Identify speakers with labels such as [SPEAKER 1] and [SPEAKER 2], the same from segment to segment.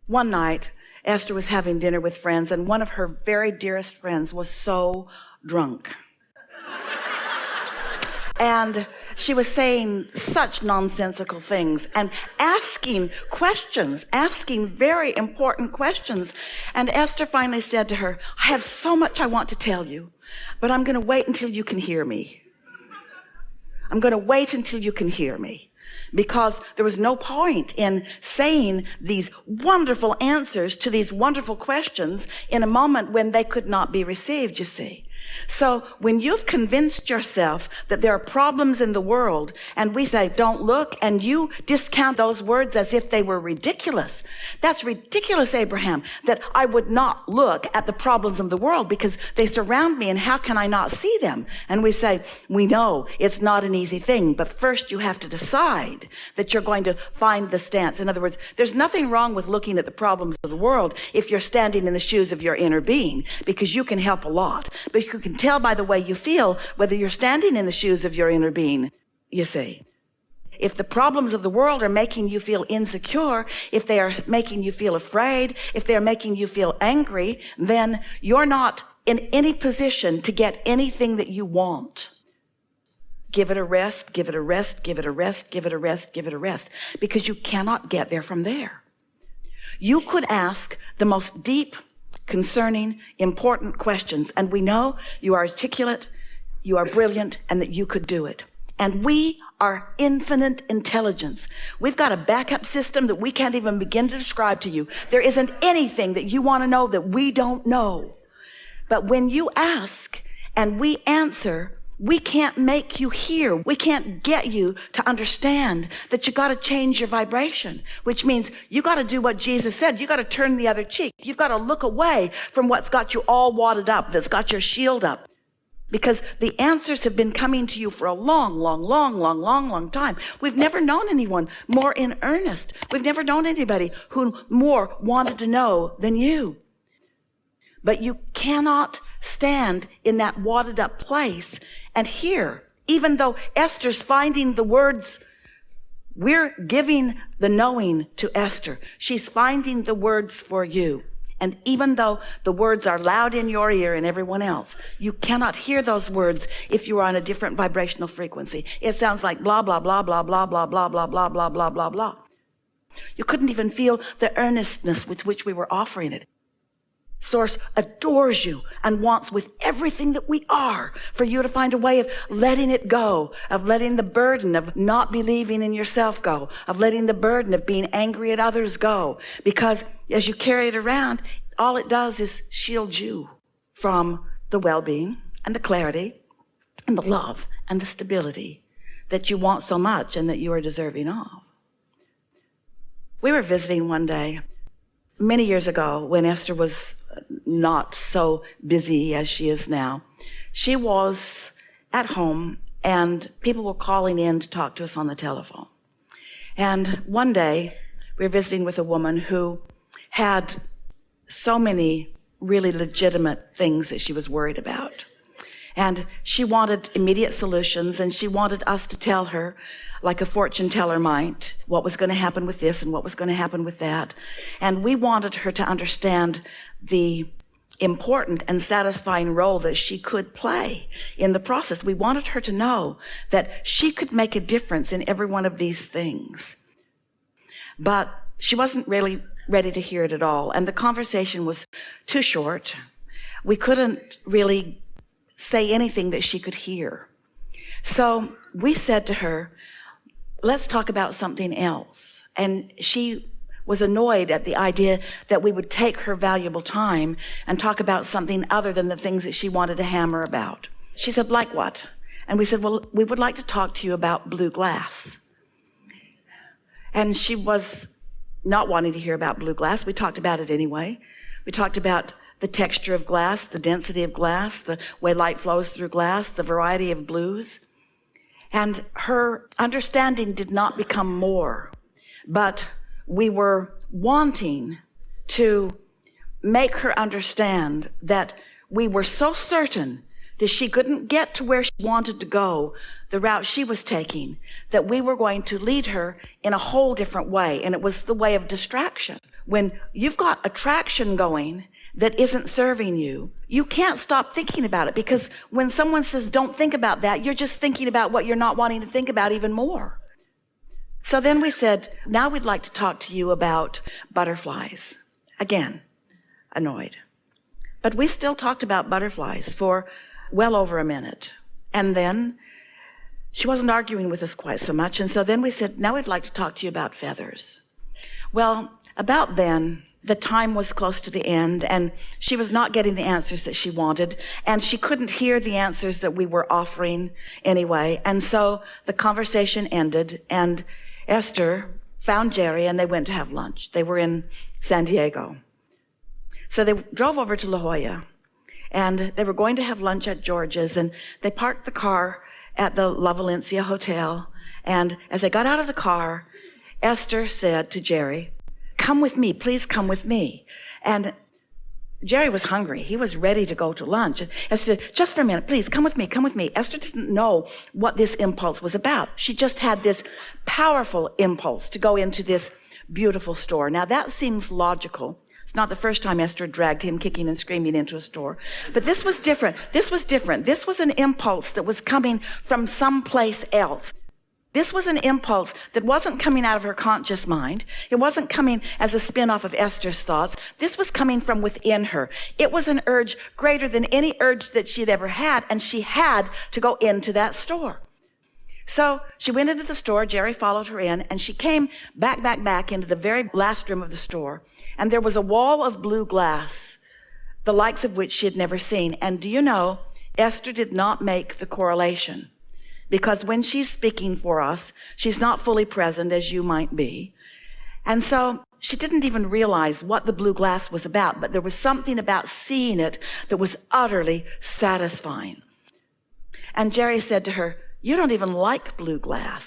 [SPEAKER 1] One night, Esther was having dinner with friends, and one of her very dearest friends was so drunk. And she was saying such nonsensical things and asking questions, asking very important questions. And Esther finally said to her, I have so much I want to tell you, but I'm going to wait until you can hear me. I'm going to wait until you can hear me. Because there was no point in saying these wonderful answers to these wonderful questions in a moment when they could not be received, you see. So when you've convinced yourself that there are problems in the world, and we say, don't look, and you discount those words as if they were ridiculous. That's ridiculous, Abraham, that I would not look at the problems of the world because they surround me, and how can I not see them? And we say, we know it's not an easy thing, but first you have to decide that you're going to find the stance. In other words, there's nothing wrong with looking at the problems of the world if you're standing in the shoes of your inner being, because you can help a lot. But you can tell by the way you feel whether you're standing in the shoes of your inner being, you see. If the problems of the world are making you feel insecure, if they are making you feel afraid, if they're making you feel angry, then you're not in any position to get anything that you want. Give it a rest, give it a rest, give it a rest, give it a rest, give it a rest, because you cannot get there from there. You could ask the most deep, concerning, important questions, and we know you are articulate, you are brilliant, and that you could do it. And we are infinite intelligence. We've got a backup system that we can't even begin to describe to you. There isn't anything that you want to know that we don't know. But when you ask and we answer, we can't make you hear. We can't get you to understand that you got to change your vibration, which means you got to do what Jesus said. You got to turn the other cheek. You've got to look away from what's got you all wadded up, that's got your shield up. Because the answers have been coming to you for a long time. We've never known anyone more in earnest. We've never known anybody who more wanted to know than you. But you cannot stand in that wadded up place and hear. Even though Esther's finding the words, we're giving the knowing to Esther. She's finding the words for you. And even though the words are loud in your ear and everyone else, you cannot hear those words if you are on a different vibrational frequency. It sounds like blah, blah, blah, blah, blah, blah, blah, blah, blah, blah, blah, blah, blah. You couldn't even feel the earnestness with which we were offering it. Source adores you and wants with everything that we are for you to find a way of letting it go, of letting the burden of not believing in yourself go, of letting the burden of being angry at others go. Because as you carry it around, all it does is shield you from the well-being and the clarity and the love and the stability that you want so much and that you are deserving of. We were visiting one day many years ago when Esther was not so busy as she is now. She was at home and people were calling in to talk to us on the telephone. And one day we were visiting with a woman who had so many really legitimate things that she was worried about. And she wanted immediate solutions, and she wanted us to tell her, like a fortune teller might, what was going to happen with this and what was going to happen with that. And we wanted her to understand the important and satisfying role that she could play in the process. We wanted her to know that she could make a difference in every one of these things. But she wasn't really ready to hear it at all. And the conversation was too short. We couldn't really say anything that she could hear. So we said to her, let's talk about something else. And she was annoyed at the idea that we would take her valuable time and talk about something other than the things that she wanted to hammer about. She said, like what? And we said, well, we would like to talk to you about blue glass. And she was not wanting to hear about blue glass. We talked about it anyway. We talked about the texture of glass, the density of glass, the way light flows through glass, the variety of blues. And her understanding did not become more, but we were wanting to make her understand that we were so certain that she couldn't get to where she wanted to go, the route she was taking, that we were going to lead her in a whole different way. And it was the way of distraction. When you've got attraction going that isn't serving you, you can't stop thinking about it, because when someone says don't think about that, you're just thinking about what you're not wanting to think about even more. So then we said, now we'd like to talk to you about butterflies. Again, annoyed. But we still talked about butterflies for well over a minute. And then she wasn't arguing with us quite so much. And so then we said, now we'd like to talk to you about feathers. Well, about then, the time was close to the end, and she was not getting the answers that she wanted, and she couldn't hear the answers that we were offering anyway. And so the conversation ended, and Esther found Jerry, and they went to have lunch. They were in San Diego. So they drove over to La Jolla, and they were going to have lunch at George's, and they parked the car at the La Valencia Hotel. And as they got out of the car, Esther said to Jerry, "Come with me, please come with me." And Jerry was hungry. He was ready to go to lunch. And Esther said, "Just for a minute, please, come with me, come with me." Esther didn't know what this impulse was about. She just had this powerful impulse to go into this beautiful store. Now that seems logical. It's not the first time Esther dragged him kicking and screaming into a store. But this was different. This was different. This was an impulse that was coming from someplace else. This was an impulse that wasn't coming out of her conscious mind. It wasn't coming as a spin-off of Esther's thoughts. This was coming from within her. It was an urge greater than any urge that she had ever had, and she had to go into that store. So she went into the store, Jerry followed her in, and she came back into the very last room of the store. And there was a wall of blue glass, the likes of which she had never seen. And do you know, Esther did not make the correlation. Because when she's speaking for us, she's not fully present as you might be. And so she didn't even realize what the blue glass was about, but there was something about seeing it that was utterly satisfying. And Jerry said to her, "You don't even like blue glass."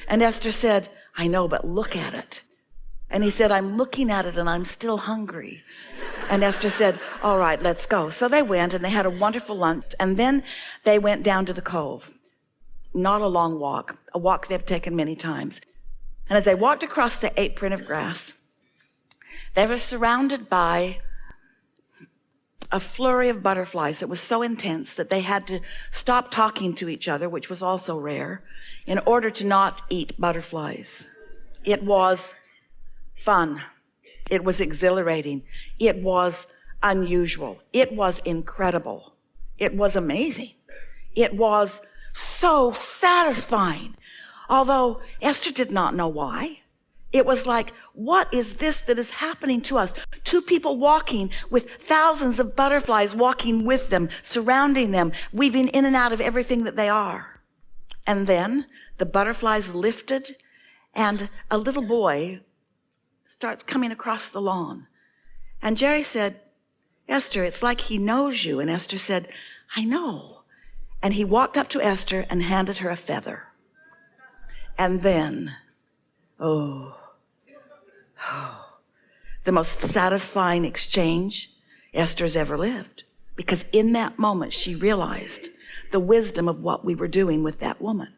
[SPEAKER 1] And Esther said, "I know, but look at it." And he said, "I'm looking at it and I'm still hungry." And Esther said, "All right, let's go." So they went and they had a wonderful lunch. And then they went down to the cove. Not a long walk, a walk they've taken many times. And as they walked across the apron of grass, they were surrounded by a flurry of butterflies that was so intense that they had to stop talking to each other, which was also rare, in order to not eat butterflies. It was fun. It was exhilarating. It was unusual. It was incredible. It was amazing. It was so satisfying, although Esther did not know why. It was like, what is this that is happening to us? Two people walking with thousands of butterflies walking with them, surrounding them, weaving in and out of everything that they are. And then the butterflies lifted, and a little boy starts coming across the lawn. And Jerry said, "Esther, it's like he knows you." And Esther said, "I know." And he walked up to Esther and handed her a feather. And then, the most satisfying exchange Esther's ever lived. Because in that moment, she realized the wisdom of what we were doing with that woman.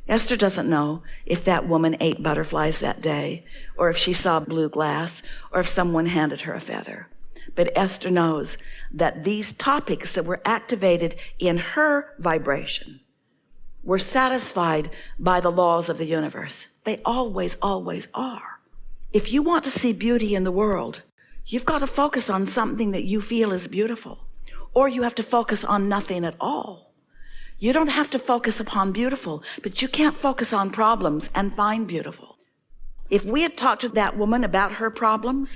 [SPEAKER 1] Esther doesn't know if that woman ate butterflies that day, or if she saw blue glass, or if someone handed her a feather. But Esther knows that these topics that were activated in her vibration were satisfied by the laws of the universe. They always, always are. If you want to see beauty in the world, you've got to focus on something that you feel is beautiful, or you have to focus on nothing at all. You don't have to focus upon beautiful, but you can't focus on problems and find beautiful. If we had talked to that woman about her problems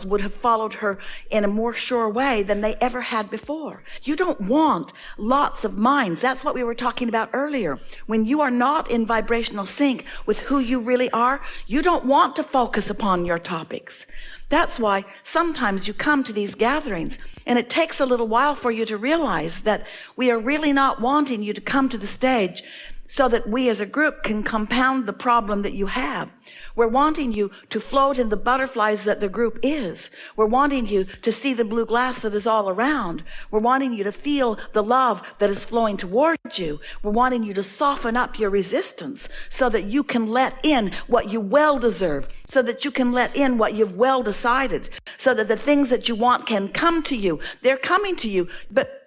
[SPEAKER 1] would have followed her in a more sure way than they ever had before. You don't want lots of minds. That's what we were talking about earlier. When you are not in vibrational sync with who you really are, you don't want to focus upon your topics. That's why sometimes you come to these gatherings and it takes a little while for you to realize that we are really not wanting you to come to the stage so that we as a group can compound the problem that you have. We're wanting you to float in the butterflies that the group is. We're wanting you to see the blue glass that is all around. We're wanting you to feel the love that is flowing towards you. We're wanting you to soften up your resistance so that you can let in what you well deserve, so that you can let in what you've well decided, so that the things that you want can come to you. They're coming to you, but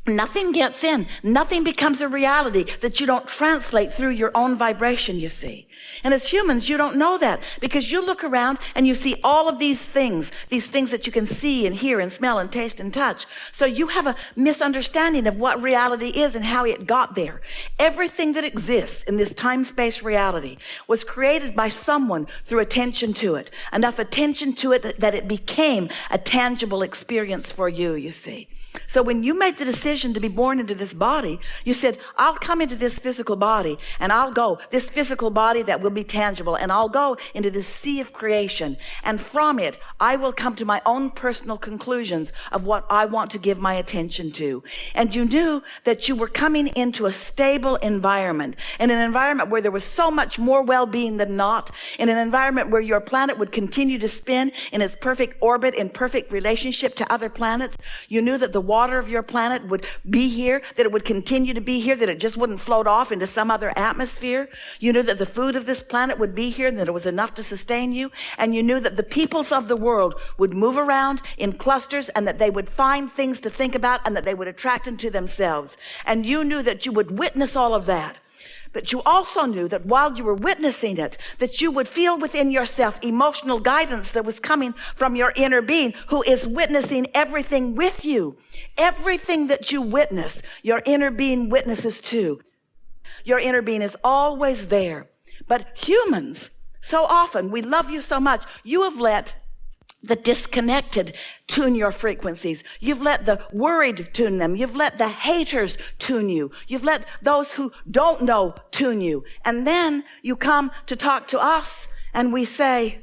[SPEAKER 1] nothing gets in. Nothing becomes a reality that you don't translate through your own vibration, you see. And as humans, you don't know that, because you look around and you see all of these things that you can see and hear and smell and taste and touch. So you have a misunderstanding of what reality is and how it got there. Everything that exists in this time-space reality was created by someone through attention to it. Enough attention to it that it became a tangible experience for you, you see. So when you made the decision to be born into this body, you said, I'll come into this physical body, and I'll go, this physical body that will be tangible, and I'll go into this sea of creation. And from it, I will come to my own personal conclusions of what I want to give my attention to. And you knew that you were coming into a stable environment, in an environment where there was so much more well-being than not, in an environment where your planet would continue to spin in its perfect orbit, in perfect relationship to other planets. You knew that the water of your planet would be here, that it would continue to be here, that it just wouldn't float off into some other atmosphere. You knew that the food of this planet would be here and that it was enough to sustain you. And you knew that the peoples of the world would move around in clusters, and that they would find things to think about, and that they would attract them to themselves. And you knew that you would witness all of that. But you also knew that while you were witnessing it, that you would feel within yourself emotional guidance that was coming from your inner being, who is witnessing everything with you. Everything that you witness, your inner being witnesses too. Your inner being is always there. But humans, so often, we love you so much, you have let the disconnected tune your frequencies. You've let the worried tune them. You've let the haters tune you. You've let those who don't know tune you. And then you come to talk to us and we say,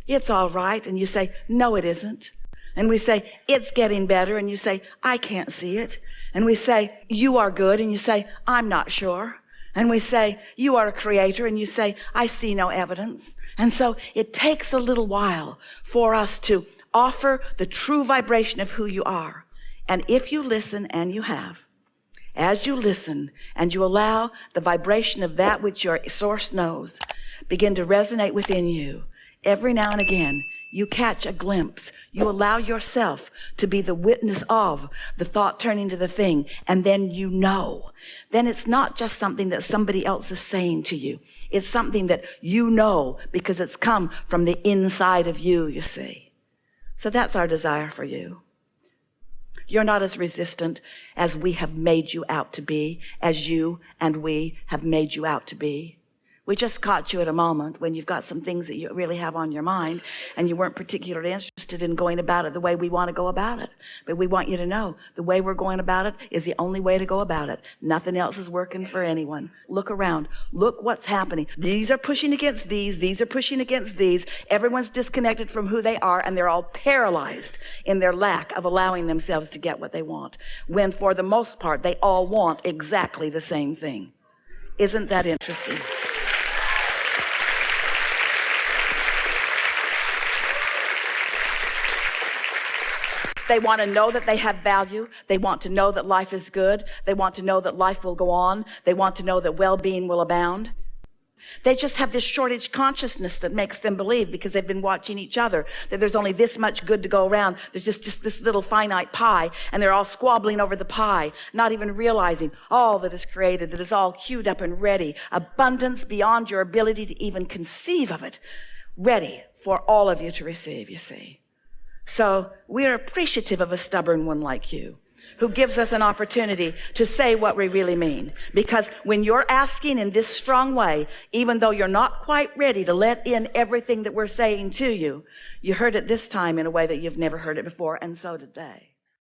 [SPEAKER 1] it's all right. And you say, no, it isn't. And we say, it's getting better. And you say, I can't see it. And we say, you are good. And you say, I'm not sure. And we say, you are a creator. And you say, I see no evidence. And so it takes a little while for us to offer the true vibration of who you are. And if you listen, and you have, as you listen and you allow the vibration of that which your source knows begin to resonate within you, every now and again you catch a glimpse. You allow yourself to be the witness of the thought turning to the thing, and then you know. Then it's not just something that somebody else is saying to you. It's something that you know because it's come from the inside of you, you see. So that's our desire for you. You're not as resistant as we have made you out to be, as you and we have made you out to be. We just caught you at a moment when you've got some things that you really have on your mind, and you weren't particularly interested in going about it the way we want to go about it. But we want you to know the way we're going about it is the only way to go about it. Nothing else is working for anyone. Look around. Look what's happening. These are pushing against these. These are pushing against these. Everyone's disconnected from who they are, and they're all paralyzed in their lack of allowing themselves to get what they want, when for the most part they all want exactly the same thing. Isn't that interesting? They want to know that they have value. They want to know that life is good. They want to know that life will go on. They want to know that well-being will abound. They just have this shortage consciousness that makes them believe, because they've been watching each other, that there's only this much good to go around. There's just this little finite pie, and they're all squabbling over the pie, not even realizing all that is created, that is all queued up and ready. Abundance beyond your ability to even conceive of it, ready for all of you to receive, you see. So we're appreciative of a stubborn one like you, who gives us an opportunity to say what we really mean. Because when you're asking in this strong way, even though you're not quite ready to let in everything that we're saying to you, you heard it this time in a way that you've never heard it before, and so did they.